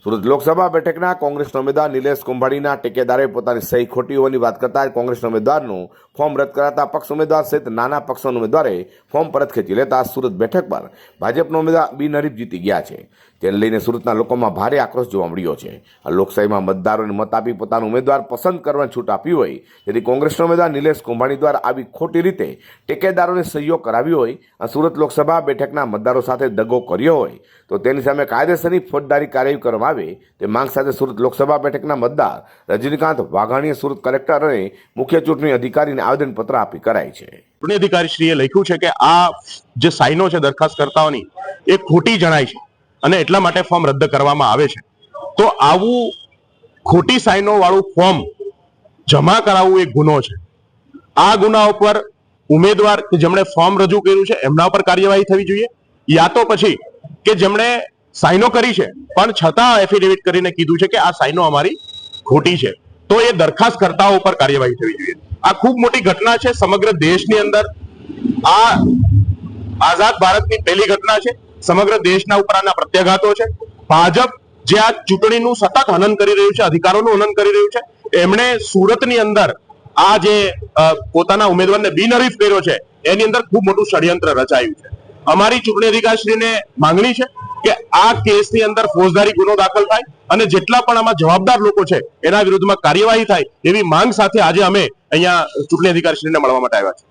સુરત લોકસભા બેઠકના કોંગ્રેસના ઉમેદવાર નિલેશ કુંભાણીના ટેકેદારે પોતાની સહી ખોટી હોવાની વાત કરતા કોંગ્રેસના ઉમેદવારનું ફોર્મ રદ કરાતા પક્ષ ઉમેદવાર સહિત નાના પક્ષના ઉમેદવારે ફોર્મ પરત ખેંચી લેતા સુરત બેઠક પર ભાજપનો ઉમેદવાર બિનહરીફ જીતી ગયા છે, જેને લઈને સુરતના લોકોમાં ભારે આક્રોશ જોવા મળ્યો છે। આ લોકશાહીમાં મતદારોને મત આપી પોતાનો ઉમેદવાર પસંદ કરવાની છૂટ આપી હોય, જેથી કોંગ્રેસના ઉમેદવાર નિલેશ કુંભાણી દ્વારા આવી ખોટી રીતે ટેકેદારોને સહીઓ કરાવી હોય અને સુરત લોકસભા બેઠકના મતદારો સાથે દગો કર્યો હોય તો તેની સામે કાયદેસરની ફોજદારી કાર્યવાહી કરવામાં આવે તે માંગ સાથે સુરત લોકસભા બેઠકના મતદાર રજનીકાંત વાઘાણીએ સુરત કલેક્ટર અને મુખ્ય ચૂંટણી અધિકારીને આવેદનપત્ર આપી કરાઈ છે। ચૂંટણી અધિકારીશ્રીએ લખ્યું છે કે આ જે સાઇનો છે દરખાસ્તકર્તાઓની એ ખોટી જણાય છે અને એટલા માટે ફોર્મ રદ કરવામાં આવે છે। તો આવું ખોટી સાઇનો વાળું ફોર્મ જમા કરાવવું એક ગુનો છે। આ ગુના ઉપર ઉમેદવાર કે જેમણે ફોર્મ રજૂ કર્યું છે એમના ઉપર કાર્યવાહી થવી જોઈએ, યા તો પછી કે જેમણે સાઇનો કરી છે પણ છતાં એફિડેવિટ કરીને કીધું છે કે આ સાઇનો અમારી ખોટી છે, તો એ દરખાસ્તકર્તાઓ ઉપર કાર્યવાહી થવી જોઈએ। આ ખૂબ મોટી ઘટના છે સમગ્ર દેશની અંદર। આ આઝાદ ભારતની પહેલી ઘટના છે। સમગ્ર દેશના ઉપર આના પ્રત્યાઘાતો છે। ભાજપ જે આ ચૂંટણીનું સતત હનન કરી રહ્યું છે, અધિકારોનું હનન કરી રહ્યું છે, એમણે સુરતની અંદર આ જે પોતાના ઉમેદવારને બિનહરીફ કર્યો છે એની અંદર ખૂબ મોટું ષડયંત્ર રચાયું છે। અમારી ચૂંટણી અધિકારીશ્રીને માંગણી છે કે આ કેસની અંદર ફોજદારી ગુનો દાખલ થાય અને જેટલા પણ આમાં જવાબદાર લોકો છે એના વિરુદ્ધમાં કાર્યવાહી થાય એવી માંગ સાથે આજે અમે અહીંયા ચૂંટણી અધિકારીશ્રીને મળવા માટે આવ્યા છીએ।